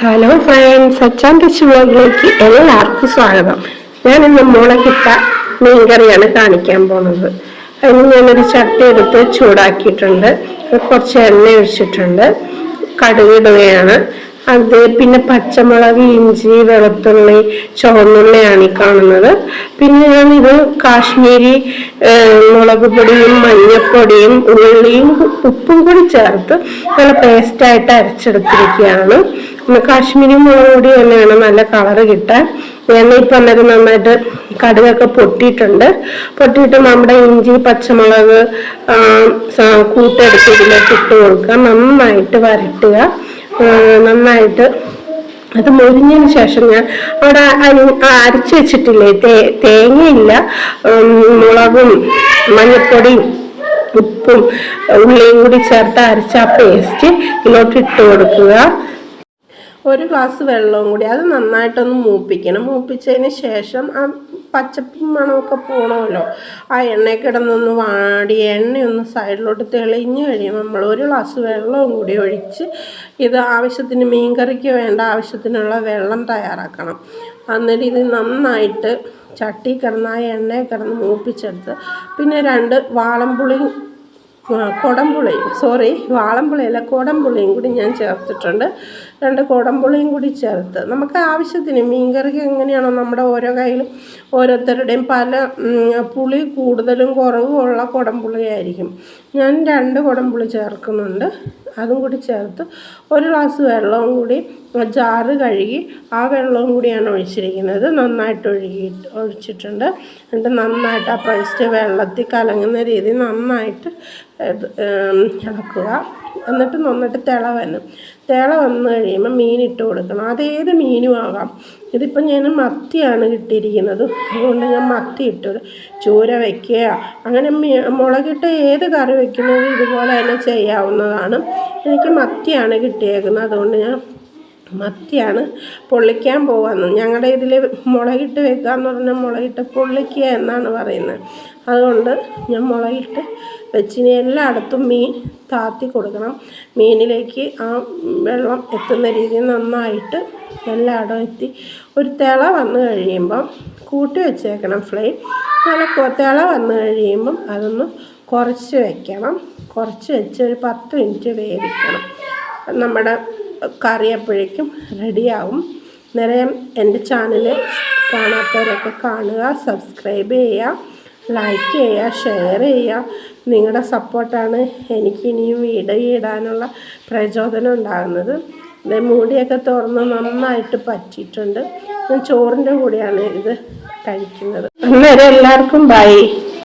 Hello friends, അച്ചാൻ touch വ്ലോഗിലേക്ക് എല്ലാവർക്കും സ്വാഗതം. ഞാൻ ഇന്ന് മുളകിട്ട മീൻകറിയാണ് കാണിക്കാൻ പോകുന്നത്. അതിന് ഞാനൊരു ചട്ടി എടുത്ത് ചൂടാക്കിയിട്ടുണ്ട്. കുറച്ച് എണ്ണ ഒഴിച്ചിട്ടുണ്ട്. കടുക് ഇടുകയാണ്. അത് പിന്നെ പച്ചമുളക്, ഇഞ്ചി, വെളുത്തുള്ളി, ചുവന്നുള്ളിയാണ് ഈ കാണുന്നത്. പിന്നെ ഞാനിത് കാശ്മീരി മുളക് പൊടിയും മഞ്ഞൾപ്പൊടിയും ഉള്ളിയും ഉപ്പും കൂടി ചേർത്ത് നല്ല പേസ്റ്റായിട്ട് അരച്ചെടുത്തിരിക്കുകയാണ്. കാശ്മീരി മുളക് പൊടി തന്നെയാണ് നല്ല കളറ് കിട്ടാൻ. എണ്ണ ഇപ്പം അന്നേരം നന്നായിട്ട് കടുകൊക്കെ പൊട്ടിയിട്ട് നമ്മുടെ ഇഞ്ചി, പച്ചമുളക് കൂട്ടെടുത്ത് ഇതിലേക്ക് ഇട്ട് കൊടുക്കുക. നന്നായിട്ട് വരട്ടുക. നന്നായിട്ട് അത് മൊരിഞ്ഞതിന് ശേഷം ഞാൻ അവിടെ അരച്ച് വെച്ചിട്ടില്ലേ, തേങ്ങയില്ല, മുളകും മഞ്ഞൾപ്പൊടിയും ഉപ്പും ഉള്ളിയും കൂടി ചേർത്ത് അരച്ച ആ പേസ്റ്റ് ഇതിലോട്ട് ഇട്ട് കൊടുക്കുക. ഒരു ഗ്ലാസ് വെള്ളവും കൂടി, അത് നന്നായിട്ടൊന്ന് മൂപ്പിച്ചതിന് ശേഷം ആ പച്ചപ്പും മണമൊക്കെ പോകണമല്ലോ. ആ എണ്ണയിൽ കിടന്നൊന്ന് വാടി എണ്ണയൊന്ന് സൈഡിലോട്ട് തെളിഞ്ഞ് കഴിയുമ്പോൾ നമ്മൾ ഒരു ഗ്ലാസ് വെള്ളവും കൂടി ഒഴിച്ച് ഇത് ആവശ്യത്തിന് മീൻകറിക്ക് വേണ്ട ആവശ്യത്തിനുള്ള വെള്ളം തയ്യാറാക്കണം. എന്നിട്ട് ഇത് നന്നായിട്ട് ചട്ടി കിടന്ന് ആ എണ്ണയിൽ കിടന്ന് മൂപ്പിച്ചെടുത്ത് പിന്നെ 2 വാളംപുളിയും വാളംപുളിയല്ല കുടംപുളിയും കൂടി ഞാൻ ചേർത്തിട്ടുണ്ട്. 2 കുടംപുളിയും കൂടി ചേർത്ത് നമുക്ക് ആവശ്യത്തിന് മീൻകറിക്ക് എങ്ങനെയാണോ നമ്മുടെ ഓരോ കയ്യിലും ഓരോരുത്തരുടെയും പല പുളി കൂടുതലും കുറവും ഉള്ള കുടംപുളിയായിരിക്കും. ഞാൻ 2 കുടംപുളി ചേർക്കുന്നുണ്ട്. അതും കൂടി ചേർത്ത് ഒരു ഗ്ലാസ് വെള്ളവും കൂടി ജാറ് കഴുകി ആ വെള്ളവും കൂടിയാണ് ഒഴിച്ചിരിക്കുന്നത്. നന്നായിട്ട് ഒഴിച്ചിട്ടുണ്ട്. എന്നിട്ട് നന്നായിട്ട് ആ പേസ്റ്റ് വെള്ളത്തിൽ കലങ്ങുന്ന രീതിയിൽ നന്നായിട്ട് ഇളക്കുക. എന്നിട്ട് നന്നായിട്ട് തിള വന്ന് കഴിയുമ്പോൾ മീനിട്ട് കൊടുക്കണം. അതേത് മീനും ആകാം. ഇതിപ്പം ഞാൻ മത്തിയാണ് കിട്ടിയിരിക്കുന്നത്, അതുകൊണ്ട് ഞാൻ മത്തി ഇട്ടത്. ചൂര വയ്ക്കുക, അങ്ങനെ മുളകിട്ട് ഏത് കറി വയ്ക്കുന്നത് ഇതുപോലെ തന്നെ ചെയ്യാവുന്നതാണ്. എനിക്ക് മത്തിയാണ് കിട്ടിയേക്കുന്നത്, അതുകൊണ്ട് ഞാൻ മത്തിയാണ് പൊള്ളിക്കാൻ പോകുന്നത്. ഞങ്ങളുടെ ഇതിൽ മുളകിട്ട് വെക്കുക എന്ന് പറഞ്ഞാൽ മുളകിട്ട് പൊള്ളിക്കുക എന്നാണ് പറയുന്നത്. അതുകൊണ്ട് ഞാൻ മുളകിട്ട് വെച്ചിന് എല്ലായിടത്തും മീൻ താത്തി കൊടുക്കണം. മീനിലേക്ക് ആ വെള്ളം എത്തുന്ന രീതിയിൽ നന്നായിട്ട് എല്ലായിടവും എത്തി ഒരു തിള വന്നു കഴിയുമ്പം കൂട്ടി വെച്ചേക്കണം ഫ്ലെയിം. നല്ല തിള വന്നു കഴിയുമ്പം അതൊന്ന് കുറച്ച് വെക്കണം. കുറച്ച് വെച്ച് ഒരു 10 മിനിറ്റ് വേവിക്കണം. നമ്മുടെ കറി അപ്പോഴേക്കും റെഡിയാവും. നേരം എൻ്റെ ചാനൽ കാണാത്തവരൊക്കെ കാണുക, സബ്സ്ക്രൈബ് ചെയ്യുക, ലൈക്ക് ചെയ്യുക, ഷെയർ ചെയ്യുക. നിങ്ങളുടെ സപ്പോർട്ടാണ് എനിക്ക് ഇനിയും വീഡിയോ ഇടാനുള്ള പ്രചോദനം ഉണ്ടാകുന്നത്. മൂടിയൊക്കെ തുറന്ന് നന്നായിട്ട് പറ്റിയിട്ടുണ്ട്. ഞാൻ ചോറിൻ്റെ കൂടെയാണ് ഇത് കഴിക്കുന്നത്. അന്നേരം എല്ലാവർക്കും ബൈ.